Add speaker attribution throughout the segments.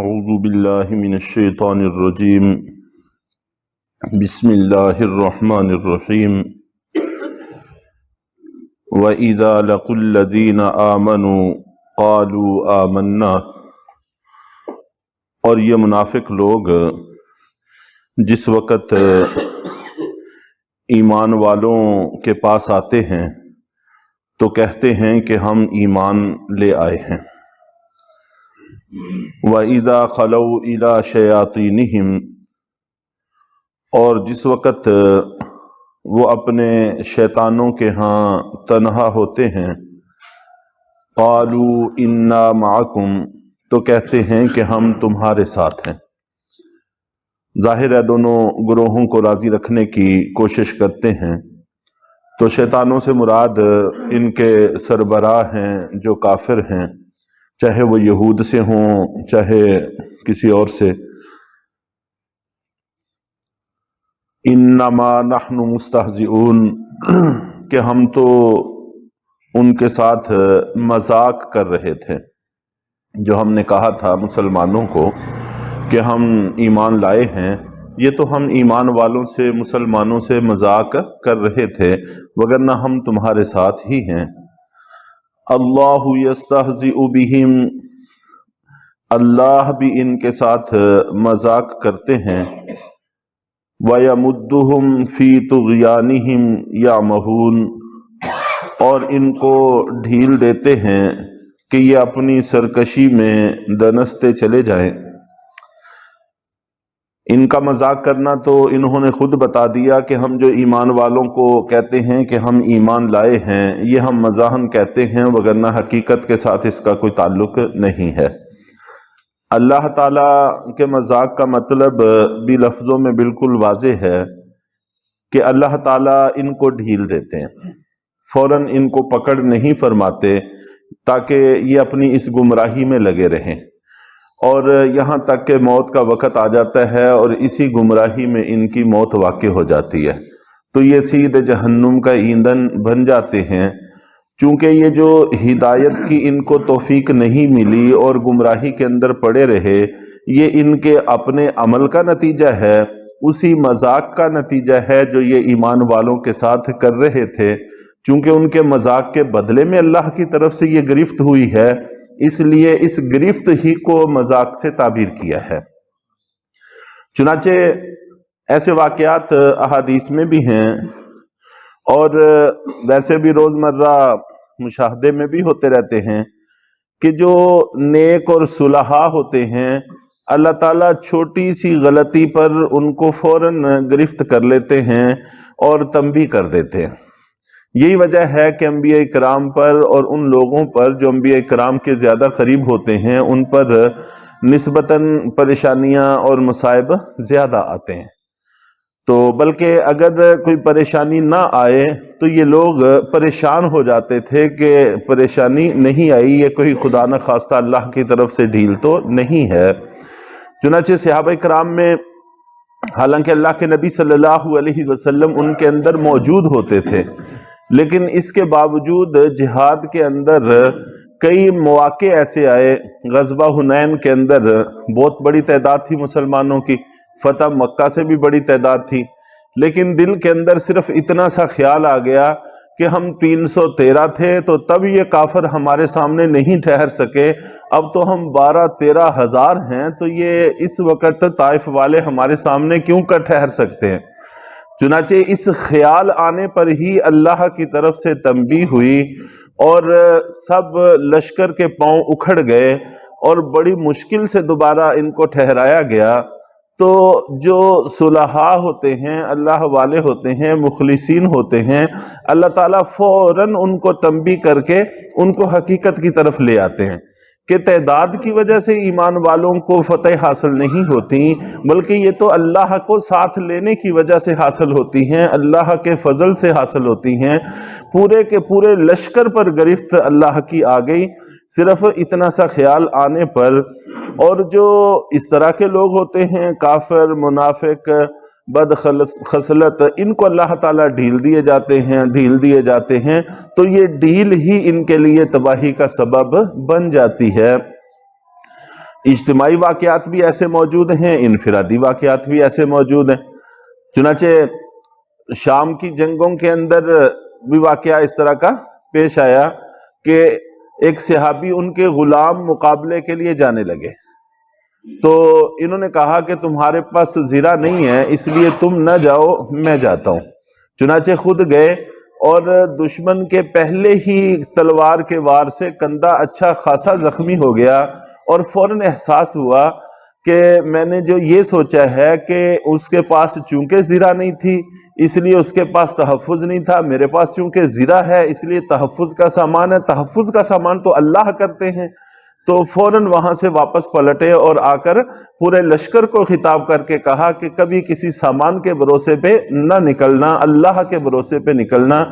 Speaker 1: اعوذ باللہ من الشیطان الرجیم بسم اللہ الرحمن الرحیم وَإِذَا لَقُوا الَّذِينَ آمَنُوا قَالُوا آمَنَّا، اور یہ منافق لوگ جس وقت ایمان والوں کے پاس آتے ہیں تو کہتے ہیں کہ ہم ایمان لے آئے ہیں۔ وَإِذَا خَلَوْا إِلَىٰ شَيَاطِينِهِمْ، اور جس وقت وہ اپنے شیطانوں کے ہاں تنہا ہوتے ہیں، قَالُوا إِنَّا مَعَكُمْ، تو کہتے ہیں کہ ہم تمہارے ساتھ ہیں۔ ظاہر ہے دونوں گروہوں کو راضی رکھنے کی کوشش کرتے ہیں، تو شیطانوں سے مراد ان کے سربراہ ہیں جو کافر ہیں، چاہے وہ یہود سے ہوں چاہے کسی اور سے۔ انما نحن مستہزئون، کہ ہم تو ان کے ساتھ مذاق کر رہے تھے۔ جو ہم نے کہا تھا مسلمانوں کو کہ ہم ایمان لائے ہیں، یہ تو ہم ایمان والوں سے مسلمانوں سے مذاق کر رہے تھے، وگرنہ ہم تمہارے ساتھ ہی ہیں۔ اللہ یستہزئ بہم، اللہ بھی ان کے ساتھ مذاق کرتے ہیں۔ وَيَمُدُّهُمْ فِي طُغْيَانِهِمْ يَعْمَهُونَ، اور ان کو ڈھیل دیتے ہیں کہ یہ اپنی سرکشی میں دنستے چلے جائیں۔ ان کا مذاق کرنا تو انہوں نے خود بتا دیا کہ ہم جو ایمان والوں کو کہتے ہیں کہ ہم ایمان لائے ہیں، یہ ہم مزاحن کہتے ہیں، وگرنہ حقیقت کے ساتھ اس کا کوئی تعلق نہیں ہے۔ اللہ تعالیٰ کے مذاق کا مطلب بھی لفظوں میں بالکل واضح ہے کہ اللہ تعالیٰ ان کو ڈھیل دیتے ہیں، فوراً ان کو پکڑ نہیں فرماتے تاکہ یہ اپنی اس گمراہی میں لگے رہیں، اور یہاں تک کہ موت کا وقت آ جاتا ہے اور اسی گمراہی میں ان کی موت واقع ہو جاتی ہے، تو یہ سیدھے جہنم کا ایندھن بن جاتے ہیں۔ چونکہ یہ جو ہدایت کی ان کو توفیق نہیں ملی اور گمراہی کے اندر پڑے رہے، یہ ان کے اپنے عمل کا نتیجہ ہے، اسی مذاق کا نتیجہ ہے جو یہ ایمان والوں کے ساتھ کر رہے تھے۔ چونکہ ان کے مذاق کے بدلے میں اللہ کی طرف سے یہ گرفت ہوئی ہے، اس لیے اس گرفت ہی کو مذاق سے تعبیر کیا ہے۔ چنانچہ ایسے واقعات احادیث میں بھی ہیں، اور ویسے بھی روزمرہ مشاہدے میں بھی ہوتے رہتے ہیں کہ جو نیک اور صلحاء ہوتے ہیں، اللہ تعالیٰ چھوٹی سی غلطی پر ان کو فوراً گرفت کر لیتے ہیں اور تنبیہ کر دیتے ہیں۔ یہی وجہ ہے کہ انبیاء کرام پر اور ان لوگوں پر جو انبیاء کرام کے زیادہ قریب ہوتے ہیں، ان پر نسبتاً پریشانیاں اور مصائب زیادہ آتے ہیں۔ تو بلکہ اگر کوئی پریشانی نہ آئے تو یہ لوگ پریشان ہو جاتے تھے کہ پریشانی نہیں آئی، یہ کوئی خدا نہ خواستہ اللہ کی طرف سے ڈھیل تو نہیں ہے۔ چنانچہ صحابہ کرام میں حالانکہ اللہ کے نبی صلی اللہ علیہ وسلم ان کے اندر موجود ہوتے تھے، لیکن اس کے باوجود جہاد کے اندر کئی مواقع ایسے آئے۔ غزوہ حنین کے اندر بہت بڑی تعداد تھی مسلمانوں کی، فتح مکہ سے بھی بڑی تعداد تھی، لیکن دل کے اندر صرف اتنا سا خیال آ گیا کہ ہم 313 تھے تو تب یہ کافر ہمارے سامنے نہیں ٹھہر سکے، اب تو ہم 12-13 ہزار ہیں، تو یہ اس وقت طائف والے ہمارے سامنے کیوں کر ٹھہر سکتے ہیں۔ چنانچہ اس خیال آنے پر ہی اللہ کی طرف سے تنبیہ ہوئی اور سب لشکر کے پاؤں اکھڑ گئے اور بڑی مشکل سے دوبارہ ان کو ٹھہرایا گیا۔ تو جو صلحاء ہوتے ہیں، اللہ والے ہوتے ہیں، مخلصین ہوتے ہیں، اللہ تعالیٰ فوراً ان کو تنبیہ کر کے ان کو حقیقت کی طرف لے آتے ہیں کہ تعداد کی وجہ سے ایمان والوں کو فتح حاصل نہیں ہوتی، بلکہ یہ تو اللہ کو ساتھ لینے کی وجہ سے حاصل ہوتی ہیں، اللہ کے فضل سے حاصل ہوتی ہیں۔ پورے کے پورے لشکر پر گرفت اللہ کی آ گئی صرف اتنا سا خیال آنے پر۔ اور جو اس طرح کے لوگ ہوتے ہیں، کافر، منافق، بد خصلت، ان کو اللہ تعالیٰ ڈھیل دیے جاتے ہیں تو یہ ڈھیل ہی ان کے لیے تباہی کا سبب بن جاتی ہے۔ اجتماعی واقعات بھی ایسے موجود ہیں، انفرادی واقعات بھی ایسے موجود ہیں۔ چنانچہ شام کی جنگوں کے اندر بھی واقعہ اس طرح کا پیش آیا کہ ایک صحابی ان کے غلام مقابلے کے لیے جانے لگے، تو انہوں نے کہا کہ تمہارے پاس زرہ نہیں ہے، اس لیے تم نہ جاؤ، میں جاتا ہوں۔ چنانچہ خود گئے اور دشمن کے پہلے ہی تلوار کے وار سے کندھا اچھا خاصا زخمی ہو گیا، اور فوراً احساس ہوا کہ میں نے جو یہ سوچا ہے کہ اس کے پاس چونکہ زرہ نہیں تھی اس لیے اس کے پاس تحفظ نہیں تھا، میرے پاس چونکہ زرہ ہے اس لیے تحفظ کا سامان ہے، تحفظ کا سامان تو اللہ کرتے ہیں۔ تو فوراً وہاں سے واپس پلٹے اور آ کر پورے لشکر کو خطاب کر کے کہا کہ کبھی کسی سامان کے بھروسے پہ نہ نکلنا، اللہ کے بھروسے پہ نکلنا۔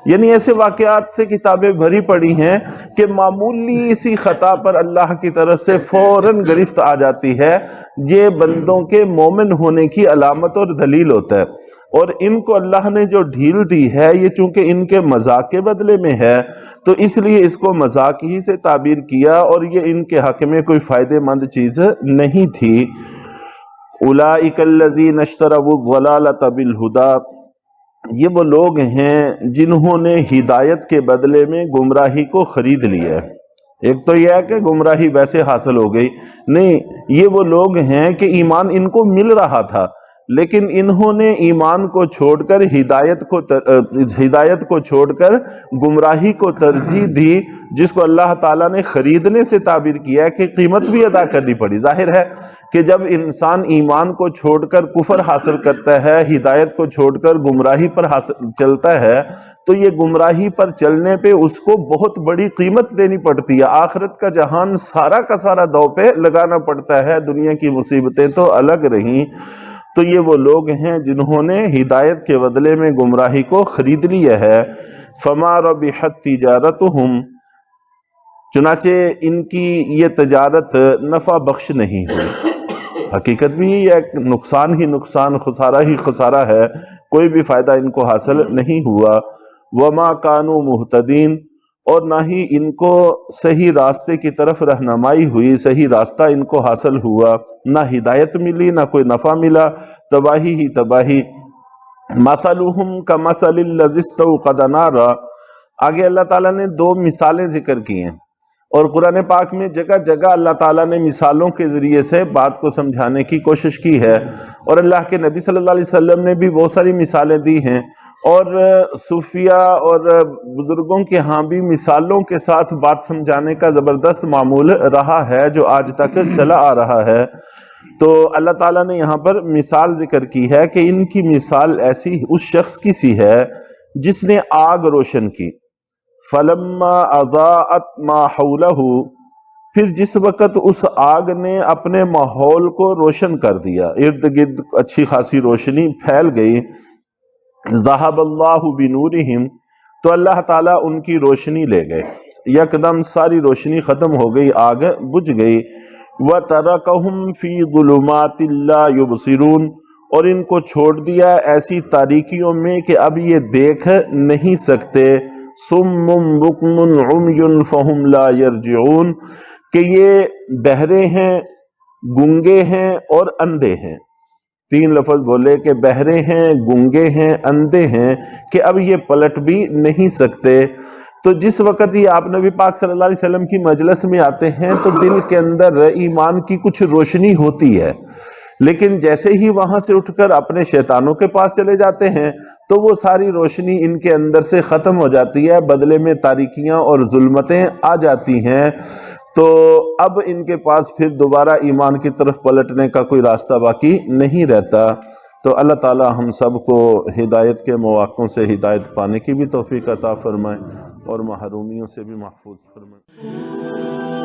Speaker 1: یعنی ایسے واقعات سے کتابیں بھری پڑی ہیں کہ معمولی سی خطا پر اللہ کی طرف سے فوراً گرفت آ جاتی ہے۔ یہ بندوں کے مومن ہونے کی علامت اور دلیل ہوتا ہے، اور ان کو اللہ نے جو ڈھیل دی ہے یہ چونکہ ان کے مذاق کے بدلے میں ہے تو اس لیے اس کو مذاق ہی سے تعبیر کیا، اور یہ ان کے حق میں کوئی فائدہ مند چیز نہیں تھی۔ اولئک الذین اشتروا الضلالۃ بالہدی، یہ وہ لوگ ہیں جنہوں نے ہدایت کے بدلے میں گمراہی کو خرید لیا ہے۔ ایک تو یہ ہے کہ گمراہی ویسے حاصل ہو گئی، نہیں، یہ وہ لوگ ہیں کہ ایمان ان کو مل رہا تھا لیکن انہوں نے ایمان کو چھوڑ کر ہدایت کو چھوڑ کر گمراہی کو ترجیح دی، جس کو اللہ تعالیٰ نے خریدنے سے تعبیر کیا ہے کہ قیمت بھی ادا کرنی پڑی۔ ظاہر ہے کہ جب انسان ایمان کو چھوڑ کر کفر حاصل کرتا ہے، ہدایت کو چھوڑ کر گمراہی پر چلتا ہے، تو یہ گمراہی پر چلنے پہ اس کو بہت بڑی قیمت دینی پڑتی ہے، آخرت کا جہان سارا کا سارا دو پہ لگانا پڑتا ہے، دنیا کی مصیبتیں تو الگ رہیں۔ تو یہ وہ لوگ ہیں جنہوں نے ہدایت کے بدلے میں گمراہی کو خرید لیا ہے۔ فما ربحت تجارتہم، چنانچہ ان کی یہ تجارت نفع بخش نہیں ہوئی۔ حقیقت بھی یہ ہے، نقصان ہی نقصان، خسارہ ہی خسارہ ہے، کوئی بھی فائدہ ان کو حاصل نہیں ہوا۔ وما کانوا مہتدین، اور نہ ہی ان کو صحیح راستے کی طرف رہنمائی ہوئی، صحیح راستہ ان کو حاصل ہوا، نہ ہدایت ملی نہ کوئی نفع ملا، تباہی ہی تباہی۔ مثلہم کمثل الذی استوقد نارا، آگے اللہ تعالیٰ نے دو مثالیں ذکر کی ہیں، اور قرآن پاک میں جگہ جگہ اللہ تعالیٰ نے مثالوں کے ذریعے سے بات کو سمجھانے کی کوشش کی ہے، اور اللہ کے نبی صلی اللہ علیہ وسلم نے بھی بہت ساری مثالیں دی ہیں، اور صوفیہ اور بزرگوں کے ہاں بھی مثالوں کے ساتھ بات سمجھانے کا زبردست معمول رہا ہے جو آج تک چلا آ رہا ہے۔ تو اللہ تعالیٰ نے یہاں پر مثال ذکر کی ہے کہ ان کی مثال ایسی اس شخص کی سی ہے جس نے آگ روشن کی، فلما اضاءت ما حولہ، پھر جس وقت اس آگ نے اپنے ماحول کو روشن کر دیا، ارد گرد اچھی خاصی روشنی پھیل گئی، ذہب اللہ بنورہم، تو اللہ تعالیٰ ان کی روشنی لے گئے، یکدم ساری روشنی ختم ہو گئی، آگ بجھ گئی۔ وَتَرَكَهُمْ فِي ظُلُمَاتٍ لَا يُبْصِرُونَ، اور ان کو چھوڑ دیا ایسی تاریکیوں میں کہ اب یہ دیکھ نہیں سکتے، صُمٌّ بُكْمٌ عُمْيٌ فَهُمْ لَا يَرْجِعُونَ، کہ یہ بہرے ہیں، گونگے ہیں اور اندھے ہیں۔ تین لفظ بولے کہ بہرے ہیں، گونگے ہیں، اندھے ہیں، کہ اب یہ پلٹ بھی نہیں سکتے۔ تو جس وقت یہ آپ نبی پاک صلی اللہ علیہ وسلم کی مجلس میں آتے ہیں تو دل کے اندر ایمان کی کچھ روشنی ہوتی ہے، لیکن جیسے ہی وہاں سے اٹھ کر اپنے شیطانوں کے پاس چلے جاتے ہیں تو وہ ساری روشنی ان کے اندر سے ختم ہو جاتی ہے، بدلے میں تاریکیاں اور ظلمتیں آ جاتی ہیں۔ تو اب ان کے پاس پھر دوبارہ ایمان کی طرف پلٹنے کا کوئی راستہ باقی نہیں رہتا۔ تو اللہ تعالی ہم سب کو ہدایت کے مواقعوں سے ہدایت پانے کی بھی توفیق عطا فرمائے اور محرومیوں سے بھی محفوظ فرمائے۔